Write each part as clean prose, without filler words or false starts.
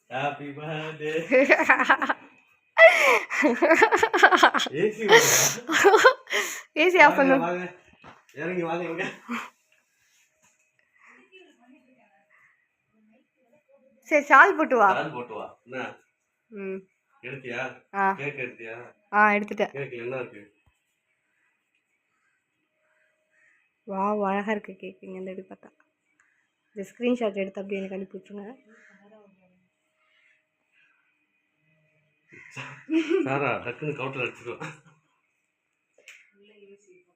Happy birthday. AC off பண்ணு. இறங்கி வாங்க இங்க. சரி ஷால் போட்டு வா. ஷால் போட்டு வா. என்ன? எடுத்தியா? கேக் எடுத்தியா? எடுத்துட்டேன். கேக்ல என்ன இருக்கு? வாவ் அழகா இருக்கு கேக். இங்க இருந்து எடுத்து பார்த்தா. இந்த ஸ்கிரீன்ஷாட் எடுத்து அப்படியே எனக்கு அனுப்பி விட்டுருங்க. சாரா டக்குனு கவுண்டர் அடிச்சிடுவா.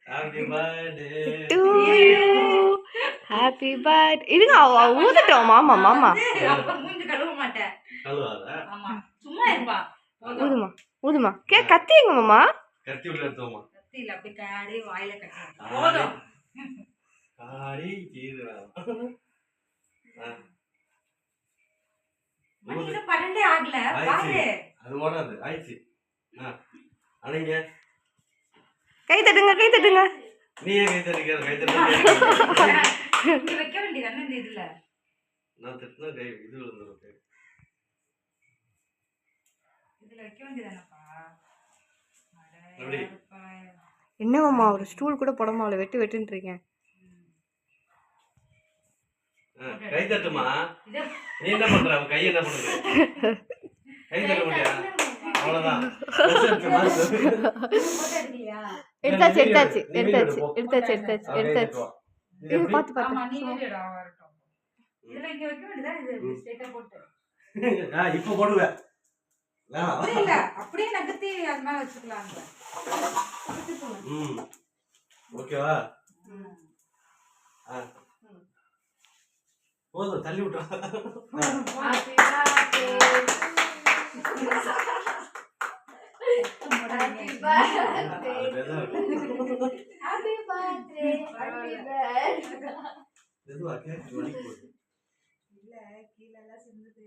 Happy birthday to you. Happy birthday. இருங்க ஊதட்டும் மாமா மாமா. அப்ப மூஞ்சி கழுவ மாட்டேன். கழுவாத. ஆமா. சும்மா இருப்பா. ஊதுமா. ஊதுமா. கத்தி எங்க மாமா? கத்தி உள்ள எடுத்தோமா. கத்தி இல்ல அப்படி காடி வாயில கட்டி. போதும். ஆடி கீதுடா. மணி 12 ஆகல. பாரு. அது ஓடாது. ஆயிச்சு. அணைங்க. கை தட்டுங்க கை தட்டுங்க. நீ ஏன் கை தட்டுற? கை தட்டுற. நீ வைக்க வேண்டியதானே இந்த இதுல. நான் தட்டுனா கை இது விழுந்துரும். இதுல வைக்க வேண்டியதானப்பா. என்ன மாமா ஒரு ஸ்டூல் கூட போடாம அவளை வெட்டு வெட்டுன்றீங்க. கை தட்டுமா. நீ என்ன பண்ற? கை என்ன பண்ணுது? கை தட்ட முடியா? அவ்வளவுதான். எடுத்தாச்சு எடுத்தாச்சு எடுத்தாச்சு எடுத்தாச்சு எடுத்தாச்சு எடுத்தாச்சு. இது பாத்து பாத்து. ஆமா நீ வீடியோடா வரட்டும். இதெல்லாம் இங்க வைக்க வேண்டியதா இது ஸ்ட்ரைட்டா போட்டு. இப்போ போடுவே. இல்ல அப்படியே நகர்த்தி அது மேல வச்சுக்கலாம். ஓகேவா? போதும் தள்ளி விட்டா. Happy birthday. Happy birthday. Happy birthday. Happy birthday. எதுவா கேக் வலிக்கு போகுது. இல்ல கீழ எல்லாம் சிந்துது.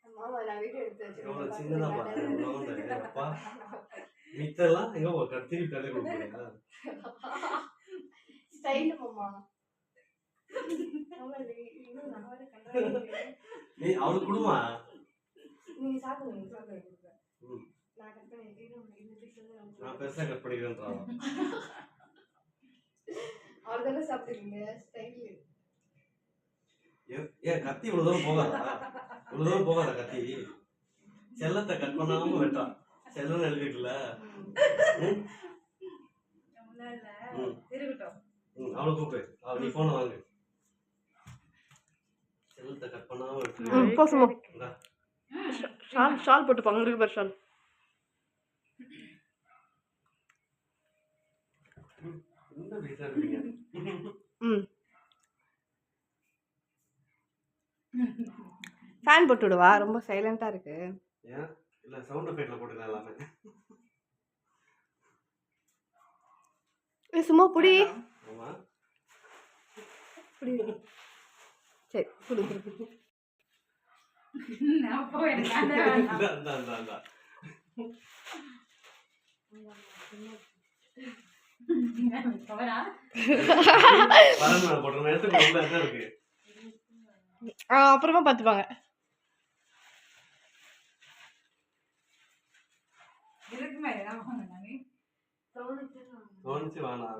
மாமா நான் வீடியோ எடுத்து வச்சிருக்கேன். சின்னதா பாருங்க. அப்பா மித்தெல்லாம் எங்க கத்திரி தள்ளி கொடுக்குறீங்க. ஸ்டைல் மாமா. நீ அவளுக்கு கொடுமா. நீங்க சாப்பிடுங்க சாப்பிடுங்க. நான் கட் பண்ணி நான் பெருசா கட் பண்ணிக்கிறேன்றான். அவர்தானே சாப்பிடுவீங்க ஸ்டைல். ஏன் கத்தி இவ்வளவு தூரம் போகாதா? இவ்வளவு தூரம் போகாதா கத்தி? செல்லத்தை கட் பண்ணாம வெட்டான். செல்லம் எழுதிட்டுல அவளை கூப்பிடு. நீ போன வாங்க. செல்லத்தை கட் பண்ணாம வெட்டு. ஷால் ஷால் போட்டு பாங்க. இருக்கு பாரு ஷால். என்ன பேச இருக்கீங்க? ஃபேன் போட்டு விடுவா. ரொம்ப சைலண்டா இருக்கு. ஏன் இல்ல சவுண்ட் எஃபெக்ட்ல போட்டுக்கலாம் எல்லாமே. சும்மா புடி. ஆமா புடி. சரி புடி புடி. நான் போய் நான் அப்புறமா பாத்துப்பாங்க.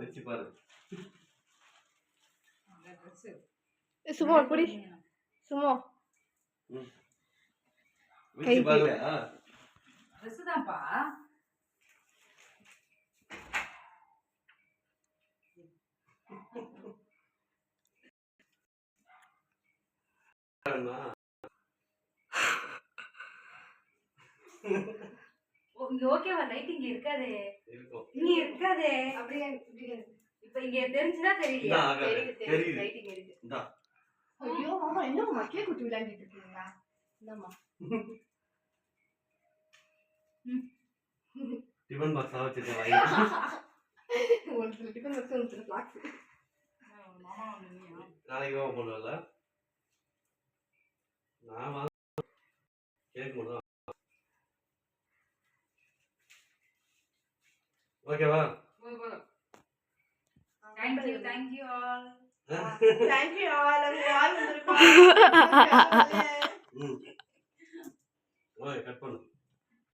வச்சு பாரு. சும்மா புடி. சும்மா கை பாருயா. ட்ரெஸ் தான்ப்பா. ஓகேவா? லைட் இங்க இருக்காதே. இங்க இருக்காதே. அப்படியே இப்ப இங்க தெரிஞ்சுதா தெரியலையா? தெரியுது லைட்டிங் இருக்கு. இந்தா. ஐயோ மாமா என்னம்மா கேக் குட்டி விளையாடிட்டு இருக்கீங்களா? இந்தம்மா. டிபன் பாக்ஸ் வச்சிட்டு வாங்க. ஒரு டிபன் பாக்ஸ் ஒரு ஃபிளாக்ஸ். மாமா வந்தீங்க. நாளைக்கு வா போறல. நான் வாங்க கேக் மட்டும் ஓகேவா? Thank you all. Thank you all. Okay cut பண்ணு.